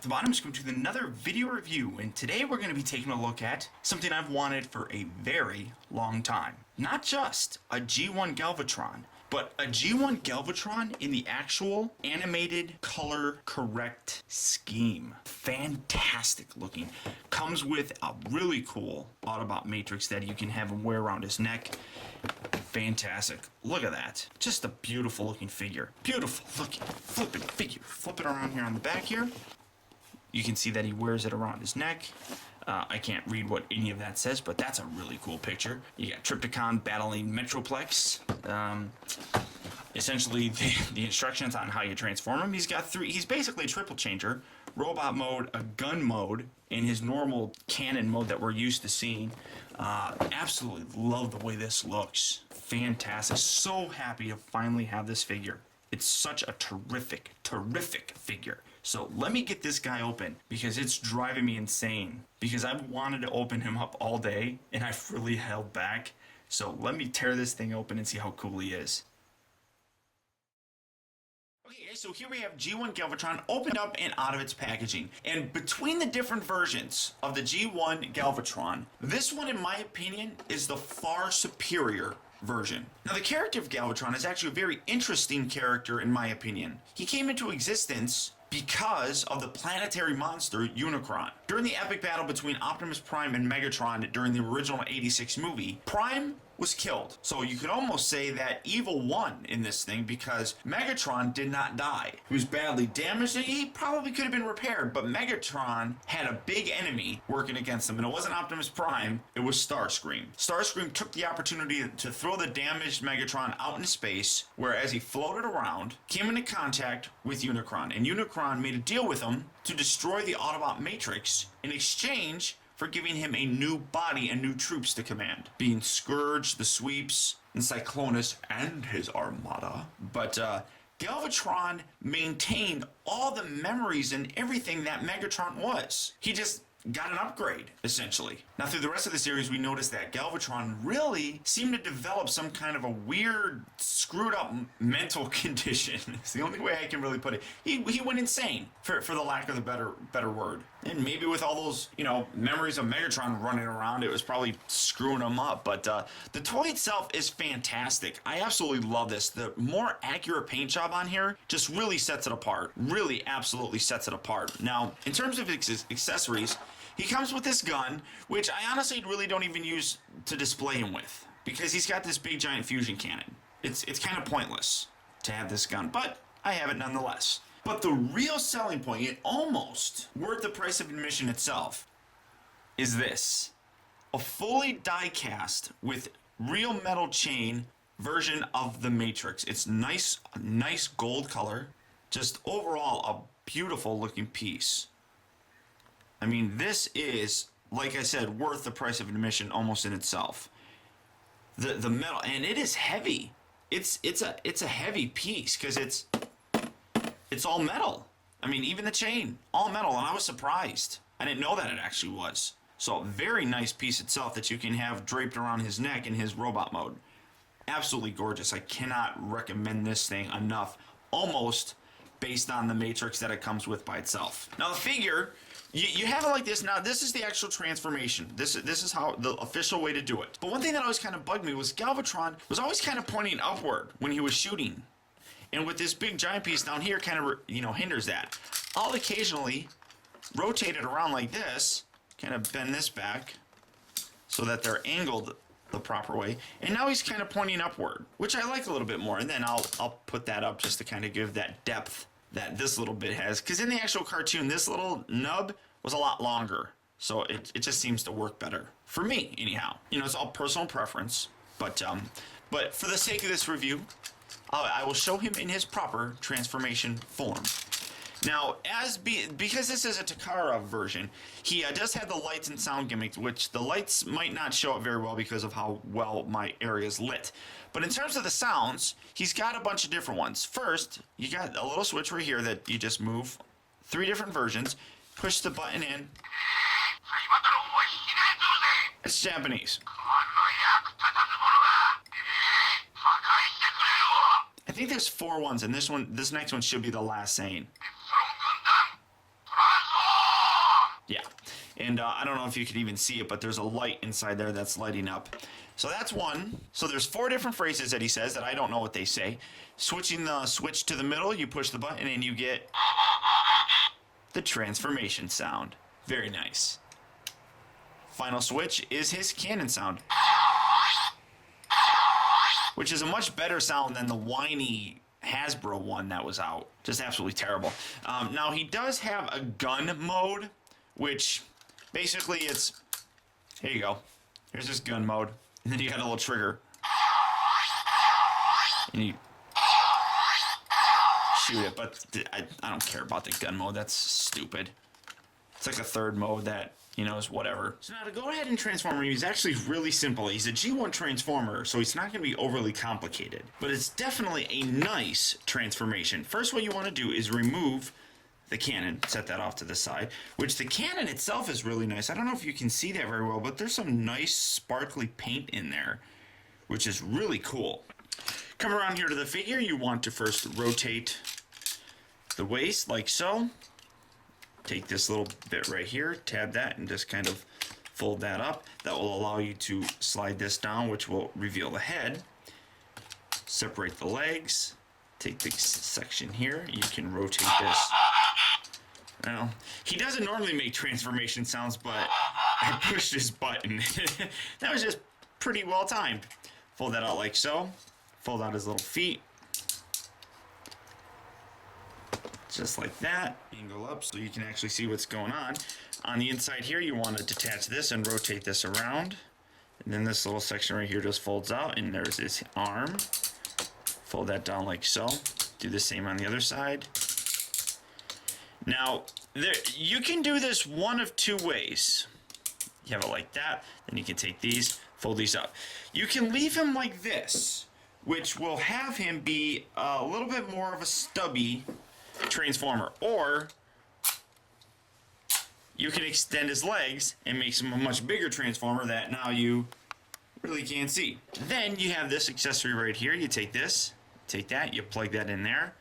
the bottom is going to another video review, and today we're going to be taking a look at something I've wanted for a very long time. Not just a G1 Galvatron, but a G1 Galvatron in the actual animated color correct scheme. Fantastic looking. Comes with a really cool Autobot matrix that you can have him wear around his neck. Fantastic. Look at that. Just a beautiful looking figure. Beautiful looking flipping figure. Flip it around here on the back here. You can see that he wears it around his neck. I can't read what any of that says, but that's a really cool picture. You got Trypticon battling Metroplex. Essentially, the instructions on how you transform him. He's got three. He's basically a triple changer: robot mode, a gun mode, and his normal cannon mode that we're used to seeing. Absolutely love the way this looks. Fantastic. So happy to finally have this figure. It's such a terrific, terrific figure. So let me get this guy open because it's driving me insane. Because I've wanted to open him up all day and I've really held back. So let me tear this thing open and see how cool he is. Okay, so here we have G1 Galvatron opened up and out of its packaging. And between the different versions of the G1 Galvatron, this one, in my opinion, is the far superior version. Now, the character of Galvatron is actually a very interesting character, in my opinion. He came into existence because of the planetary monster Unicron. During the epic battle between Optimus Prime and Megatron during the original 86 movie, Prime was killed. So you could almost say that evil won in this thing because Megatron did not die. He was badly damaged and he probably could have been repaired, but Megatron had a big enemy working against him, and it wasn't Optimus Prime, it was Starscream. Starscream took the opportunity to throw the damaged Megatron out into space, where as he floated around, came into contact with Unicron, and Unicron made a deal with him to destroy the Autobot Matrix in exchange for giving him a new body and new troops to command, being Scourge, the Sweeps, and Cyclonus and his armada. But Galvatron maintained all the memories and everything that Megatron was. He just got an upgrade, essentially. Now, through the rest of the series, we noticed that Galvatron really seemed to develop some kind of a weird, screwed up mental condition. It's the only way I can really put it. He went insane, for the lack of the better word. And maybe with all those, memories of Megatron running around, it was probably screwing him up. But the toy itself is fantastic. I absolutely love this. The more accurate paint job on here just really sets it apart. Really, absolutely sets it apart. Now, in terms of accessories, he comes with this gun, which I honestly really don't even use to display him with, because he's got this big giant fusion cannon. It's kind of pointless to have this gun, but I have it nonetheless. But the real selling point, and almost worth the price of admission itself, is this. A fully die-cast with real metal chain version of the Matrix. It's nice gold color. Just overall a beautiful looking piece. I mean, this is, like I said, worth the price of admission almost in itself. The metal, and it is heavy. It's a heavy piece because it's all metal. I mean, even the chain, all metal, and I was surprised. I didn't know that it actually was. So, very nice piece itself that you can have draped around his neck in his robot mode. Absolutely gorgeous. I cannot recommend this thing enough, almost based on the Matrix that it comes with by itself. Now, the figure, you have it like this. Now, this is the actual transformation. This is how the official way to do it. But one thing that always kind of bugged me was Galvatron was always kind of pointing upward when he was shooting. And with this big giant piece down here, kind of, hinders that. I'll occasionally rotate it around like this, kind of bend this back so that they're angled the proper way. And now he's kind of pointing upward, which I like a little bit more. And then I'll put that up just to kind of give that depth that this little bit has. Because in the actual cartoon, this little nub was a lot longer. So it just seems to work better. For me, anyhow. It's all personal preference. But for the sake of this review, I will show him in his proper transformation form. Now, because this is a Takara version, he does have the lights and sound gimmick, which the lights might not show up very well because of how well my area is lit. But in terms of the sounds, he's got a bunch of different ones. First, you got a little switch right here that you just move. 3 different versions. Push the button in. It's Japanese. I think there's 4 ones, and this next one should be the last saying. And I don't know if you can even see it, but there's a light inside there that's lighting up. So that's one. So there's 4 different phrases that he says that I don't know what they say. Switching the switch to the middle, you push the button and you get the transformation sound. Very nice. Final switch is his cannon sound, which is a much better sound than the whiny Hasbro one that was out. Just absolutely terrible. Now he does have a gun mode, which basically it's, here you go. Here's this gun mode. And then you got a little trigger. And you shoot it, but I don't care about the gun mode. That's stupid. It's like a third mode that, you know, is whatever. So now to go ahead and transform him, he's actually really simple. He's a G1 transformer, so he's not going to be overly complicated. But it's definitely a nice transformation. First, what you want to do is remove the cannon, set that off to the side, which the cannon itself is really nice. I don't know if you can see that very well, but there's some nice sparkly paint in there, which is really cool. Come around here to the figure, you want to first rotate the waist like so. Take this little bit right here, tab that, and just kind of fold that up. That will allow you to slide this down, which will reveal the head. Separate the legs. Take this section here. You can rotate this. Well, he doesn't normally make transformation sounds, but I pushed his button. That was just pretty well timed. Fold that out like so. Fold out his little feet. Just like that. Angle up so you can actually see what's going on. On the inside here, you want to detach this and rotate this around. And then this little section right here just folds out, and there's his arm. Fold that down like so. Do the same on the other side. Now, you can do this one of 2 ways. You have it like that, then you can take these, fold these up. You can leave him like this, which will have him be a little bit more of a stubby transformer, or you can extend his legs and make him a much bigger transformer that now you really can't see. Then you have this accessory right here. You take this, take that, you plug that in there,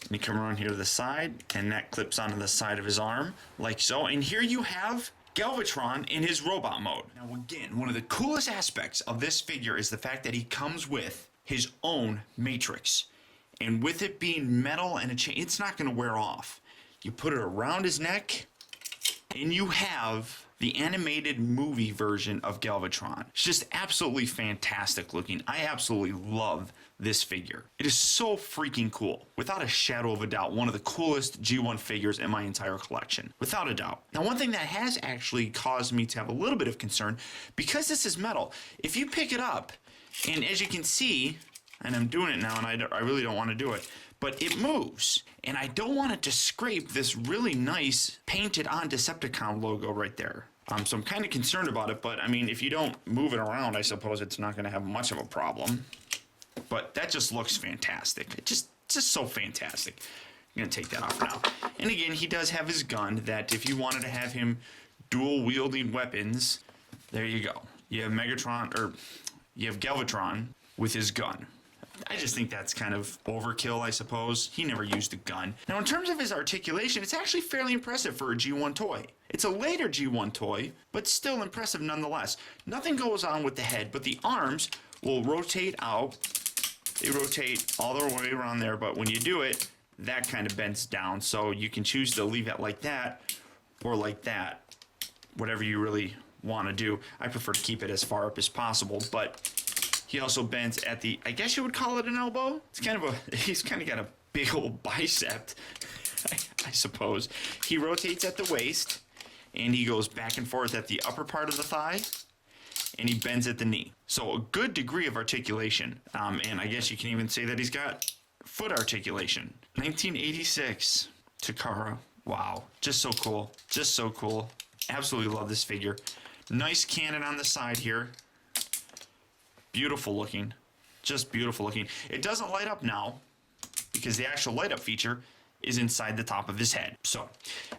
and you come around here to the side, and that clips onto the side of his arm like so. And here you have Galvatron in his robot mode. Now again, one of the coolest aspects of this figure is the fact that he comes with his own matrix. And with it being metal and a chain, it's not going to wear off. You put it around his neck, and you have the animated movie version of Galvatron. It's just absolutely fantastic looking. I absolutely love this figure. It is so freaking cool. Without a shadow of a doubt, one of the coolest G1 figures in my entire collection. Without a doubt. Now, one thing that has actually caused me to have a little bit of concern, because this is metal, if you pick it up, and as you can see, and I'm doing it now, and I really don't want to do it, but it moves, and I don't want it to scrape this really nice painted on Decepticon logo right there. So I'm kind of concerned about it, but I mean, if you don't move it around, I suppose it's not going to have much of a problem. But that just looks fantastic. It's just so fantastic. I'm going to take that off now. And again, he does have his gun that if you wanted to have him dual wielding weapons, there you go. You have Megatron, or you have Galvatron with his gun. I just think that's kind of overkill, I suppose. He never used a gun. Now, in terms of his articulation, it's actually fairly impressive for a G1 toy. It's a later G1 toy, but still impressive nonetheless. Nothing goes on with the head, but the arms will rotate out. They rotate all the way around there, but when you do it, that kind of bends down. So you can choose to leave it like that or like that, whatever you really want to do. I prefer to keep it as far up as possible, but he also bends at the, I guess you would call it an elbow. It's kind of he's kind of got a big old bicep, I suppose. He rotates at the waist, and he goes back and forth at the upper part of the thigh, and he bends at the knee. So a good degree of articulation, and I guess you can even say that he's got foot articulation. 1986, Takara. Wow, just so cool. Just so cool. Absolutely love this figure. Nice cannon on the side here. Beautiful looking, just beautiful looking. It doesn't light up now because the actual light up feature is inside the top of his head. So,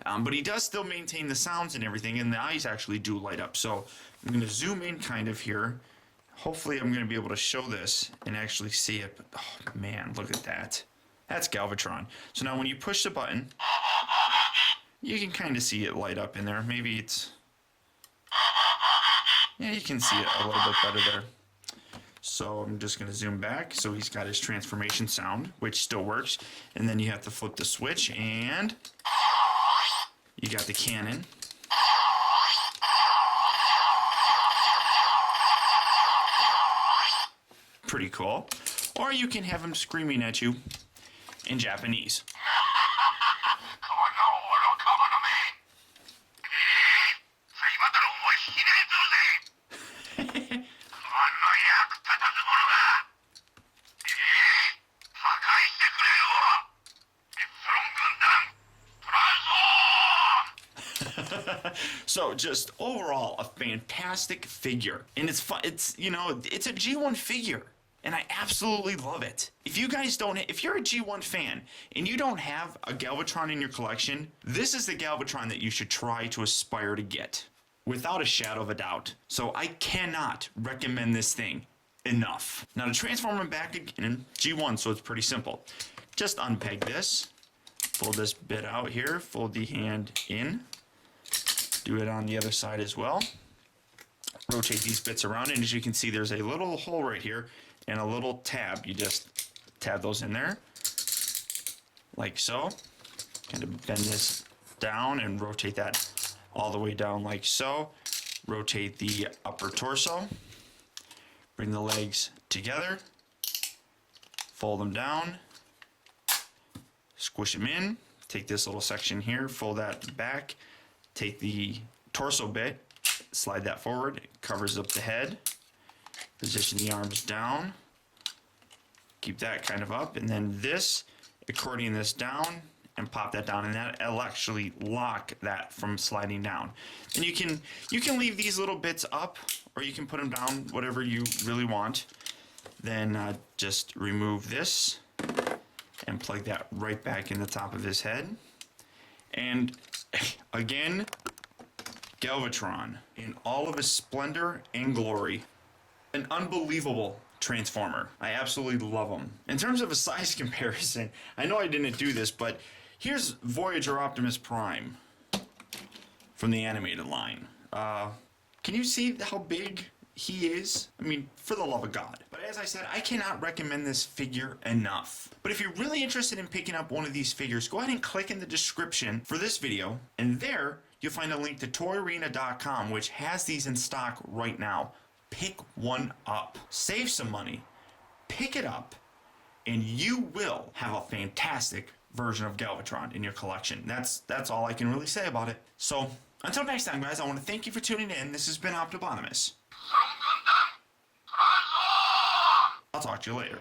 but he does still maintain the sounds and everything, and the eyes actually do light up. So I'm going to zoom in kind of here. Hopefully I'm going to be able to show this and actually see it. But oh man, look at that. That's Galvatron. So now when you push the button, you can kind of see it light up in there. Maybe it's Yeah, you can see it a little bit better there. So I'm just going to zoom back. So he's got his transformation sound, which still works. And then you have to flip the switch and you got the cannon. Pretty cool. Or you can have him screaming at you in Japanese. So just overall a fantastic figure, and it's fun. It's, you know, it's a G1 figure, and I absolutely love it. If you guys don't, if you're a G1 fan and you don't have a Galvatron in your collection, this is the Galvatron that you should try to aspire to get, without a shadow of a doubt. So I cannot recommend this thing enough. Now to transform him back again, G1, so it's pretty simple. Just unpeg this, fold this bit out here, fold the hand in. Do it on the other side as well. Rotate these bits around, and as you can see, there's a little hole right here and a little tab. You just tab those in there, like so. Kind of bend this down and rotate that all the way down like so. Rotate the upper torso. Bring the legs together. Fold them down. Squish them in. Take this little section here, fold that back. Take the torso bit, slide that forward, it covers up the head, position the arms down, keep that kind of up, and then this, accordion this down, and pop that down, and that'll actually lock that from sliding down. And you can leave these little bits up, or you can put them down, whatever you really want. Then just remove this, and plug that right back in the top of his head. And again, Galvatron in all of his splendor and glory. An unbelievable transformer. I absolutely love him. In terms of a size comparison, I know I didn't do this, but here's Voyager Optimus Prime from the animated line. Can you see how big he is? I mean, for the love of God. But as I said, I cannot recommend this figure enough. But if you're really interested in picking up one of these figures, go ahead and click in the description for this video, and there you'll find a link to toyarena.com, which has these in stock right now. Pick one up. Save some money. Pick it up, and you will have a fantastic version of Galvatron in your collection. That's all I can really say about it. So until next time, guys, I want to thank you for tuning in. This has been Optibonimus. I'll talk to you later.